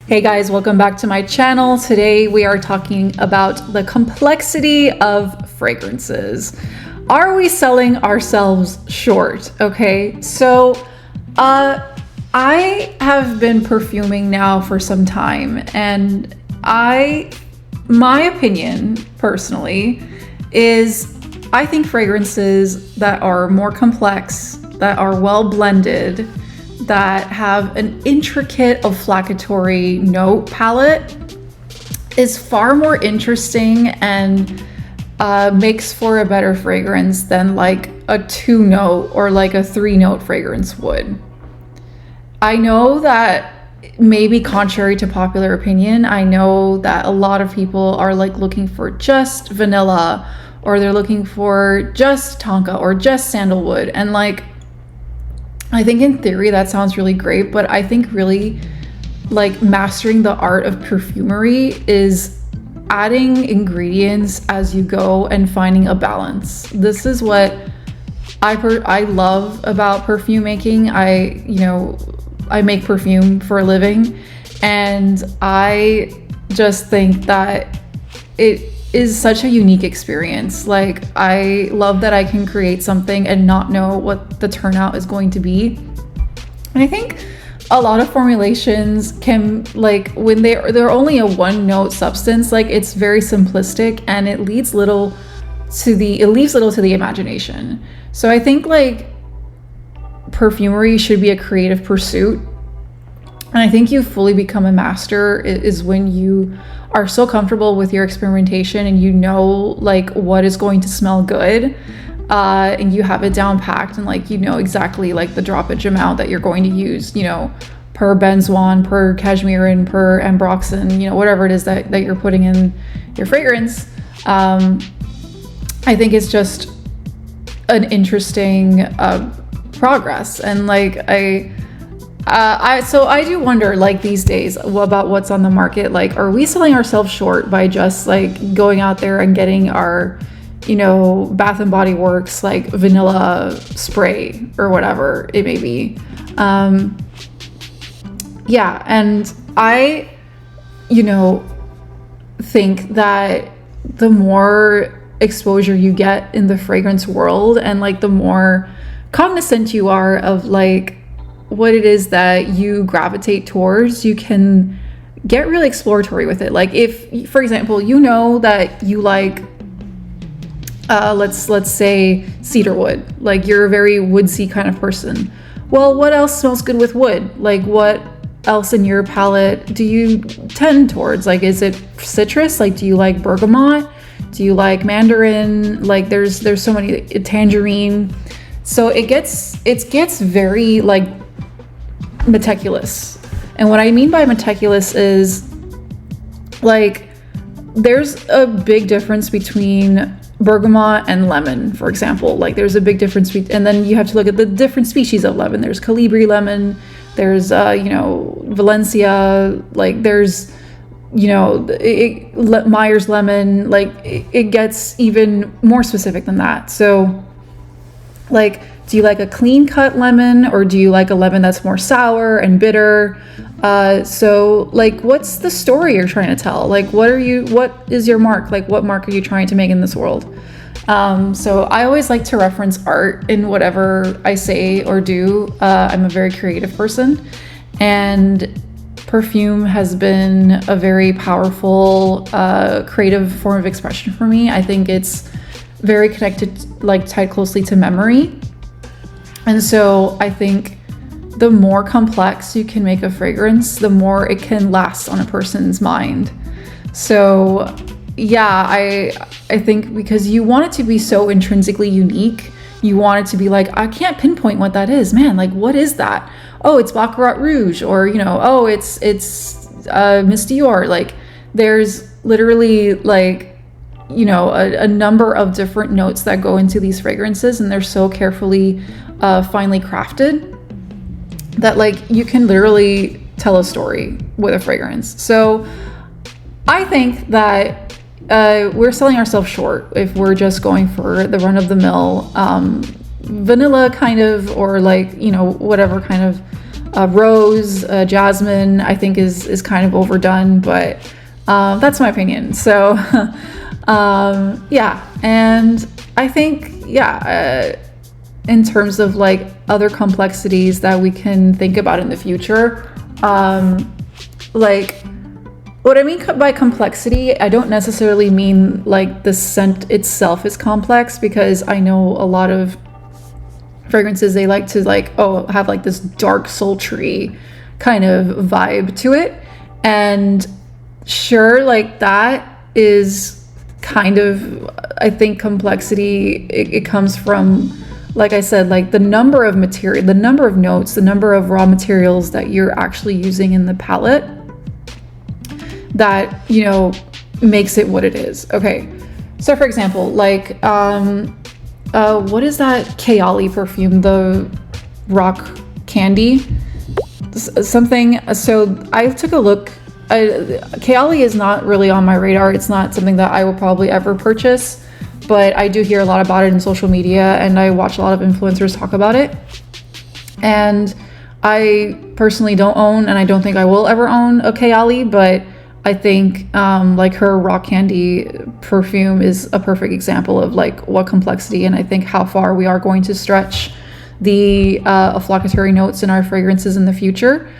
Hey guys, welcome back to my channel. Today we are talking about the complexity of fragrances. Are we selling ourselves short? Okay, so I have been perfuming now for some time, and my opinion personally is I think fragrances that are more complex, that are well blended, that have an intricate olfactory note palette is far more interesting and makes for a better fragrance than like a 2-note or like a 3-note fragrance would. I know that maybe contrary to popular opinion, I know that a lot of people are like looking for just vanilla, or they're looking for just tonka or just sandalwood, and like I think in theory that sounds really great, but I think really like mastering the art of perfumery is adding ingredients as you go and finding a balance. This is what I love about perfume making. I make perfume for a living, and I just think that it is such a unique experience. Like, I love that I can create something and not know what the turnout is going to be. And I think a lot of formulations can, like, when they're only a 1-note substance, like, it's very simplistic and it leaves little to the imagination. So I think like perfumery should be a creative pursuit. And I think you fully become a master is when you are so comfortable with your experimentation and you know like what is going to smell good, and you have it down packed, and like you know exactly like the droppage amount that you're going to use, per benzoin, per cashmere, per ambroxan, whatever it is that you're putting in your fragrance. I think it's just an interesting progress, and like I do wonder, like, these days about what's on the market. Like, are we selling ourselves short by just like going out there and getting our, Bath and Body Works like vanilla spray or whatever it may be? Yeah, and I, think that the more exposure you get in the fragrance world, and like the more cognizant you are of like what it is that you gravitate towards, you can get really exploratory with it. Like, if, for example, that you like, let's say cedarwood, like you're a very woodsy kind of person. Well, what else smells good with wood? Like, what else in your palette do you tend towards? Like, is it citrus? Like, do you like bergamot? Do you like mandarin? Like, there's so many, tangerine. So it gets very like meticulous. And what I mean by meticulous is like there's a big difference between bergamot and lemon, for example. Like, there's a big difference and then you have to look at the different species of lemon. There's Calibri lemon, there's Valencia, like there's Myers lemon. Like it gets even more specific than that. So like, do you like a clean cut lemon, or do you like a lemon that's more sour and bitter? So like, what's the story you're trying to tell? Like, what is your mark? Like, what mark are you trying to make in this world? So I always like to reference art in whatever I say or do. I'm a very creative person, and perfume has been a very powerful, creative form of expression for me. I think it's very connected, like tied closely to memory. And so I think the more complex you can make a fragrance, the more it can last on a person's mind. So yeah, I think because you want it to be so intrinsically unique, you want it to be like, I can't pinpoint what that is, man. Like, what is that? Oh, it's Baccarat Rouge, or oh, it's Miss Dior. Like, there's literally like a number of different notes that go into these fragrances, and they're so carefully finely crafted that like you can literally tell a story with a fragrance. So I think that we're selling ourselves short if we're just going for the run-of-the-mill vanilla kind of, or like whatever kind of Rose, jasmine, I think is kind of overdone, but that's my opinion. So yeah, and I think, yeah, in terms of like other complexities that we can think about in the future, like what I mean by complexity, I don't necessarily mean like the scent itself is complex, because I know a lot of fragrances, they like to like, oh, have like this dark, sultry kind of vibe to it. And sure, like that is kind of, I think complexity, it comes from, like I said, like the number of material, the number of notes, the number of raw materials that you're actually using in the palette that, you know, makes it what it is. Okay, so for example, like what is that Kayali perfume, the rock candy something? So I took a look. Kayali is not really on my radar. It's not something that I will probably ever purchase, but I do hear a lot about it in social media, and I watch a lot of influencers talk about it. And I personally don't own, and I don't think I will ever own, a Kayali, but I think like her rock candy perfume is a perfect example of like what complexity, and I think how far we are going to stretch the olfactory notes in our fragrances in the future.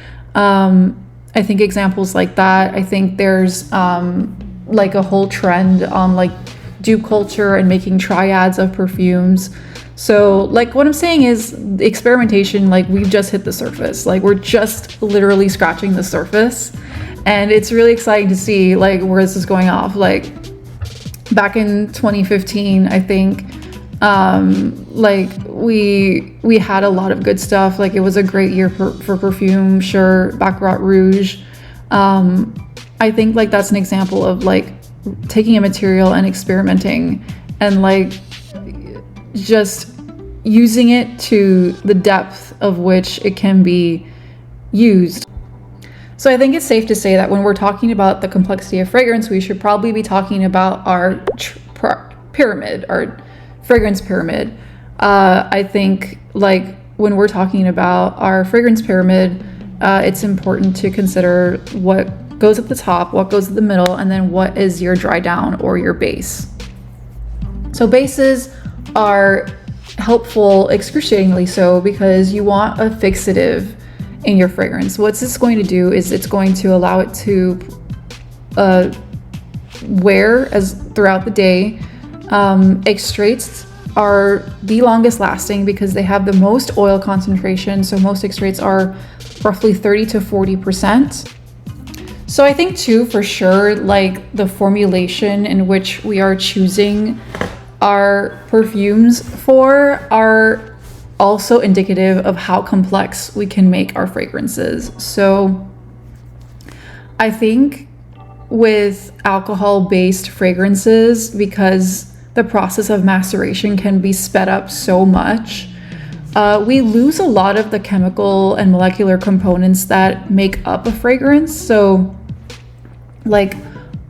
I think examples like that, I think there's like a whole trend on like dupe culture and making triads of perfumes. So like what I'm saying is experimentation, like we've just hit the surface. Like we're just literally scratching the surface. And it's really exciting to see like where this is going off. Like back in 2015, I think like we had a lot of good stuff. Like it was a great year for perfume, sure, Baccarat Rouge. I think like that's an example of like taking a material and experimenting and like just using it to the depth of which it can be used. So I think it's safe to say that when we're talking about the complexity of fragrance, we should probably be talking about our pyramid, our fragrance pyramid. I think like when we're talking about our fragrance pyramid, it's important to consider what goes at the top, what goes at the middle, and then what is your dry down or your base. So bases are helpful, excruciatingly so, because you want a fixative in your fragrance. What's this going to do is it's going to allow it to wear as throughout the day. Extraits are the longest lasting because they have the most oil concentration. So most extraits are roughly 30 to 40%. So I think too, for sure, like the formulation in which we are choosing our perfumes for are also indicative of how complex we can make our fragrances. So I think with alcohol-based fragrances, because the process of maceration can be sped up so much, we lose a lot of the chemical and molecular components that make up a fragrance. So like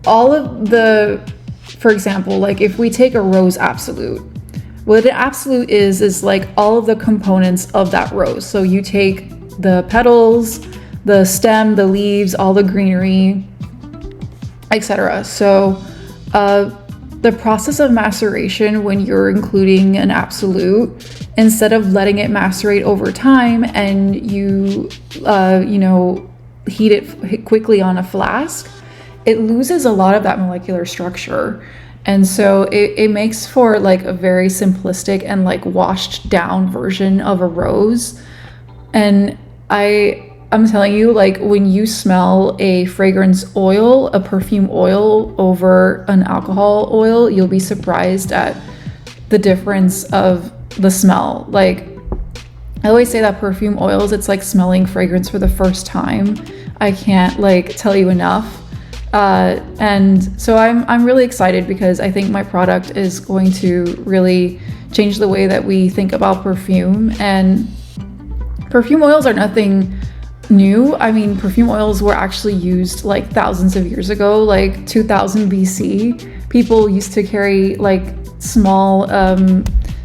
all of the, for example, like if we take a rose absolute, what an absolute is like all of the components of that rose. So you take the petals, the stem, the leaves, all the greenery, etc. So the process of maceration, when you're including an absolute, instead of letting it macerate over time and you heat it quickly on a flask, it loses a lot of that molecular structure. And so it makes for like a very simplistic and like washed down version of a rose. And I'm telling you, like when you smell a fragrance oil, a perfume oil over an alcohol oil, you'll be surprised at the difference of the smell. Like I always say that perfume oils, it's like smelling fragrance for the first time. I can't like tell you enough. And so I'm really excited because I think my product is going to really change the way that we think about perfume. And perfume oils are nothing new. I mean, perfume oils were actually used like thousands of years ago, like 2000 BC. People used to carry like small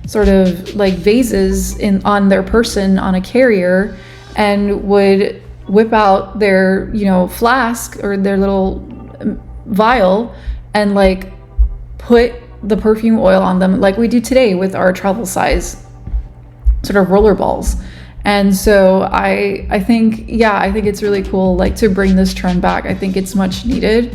sort of like vases on their person on a carrier, and would whip out their, you know, flask or their little vial and like put the perfume oil on them like we do today with our travel size sort of roller balls. And so I think, yeah, I think it's really cool like to bring this trend back. I think it's much needed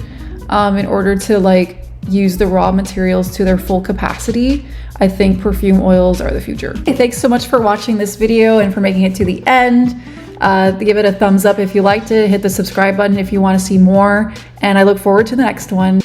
in order to like use the raw materials to their full capacity. I think perfume oils are the future. Hey, thanks so much for watching this video and for making it to the end. Give it a thumbs up if you liked it, hit the subscribe button if you want to see more, and I look forward to the next one.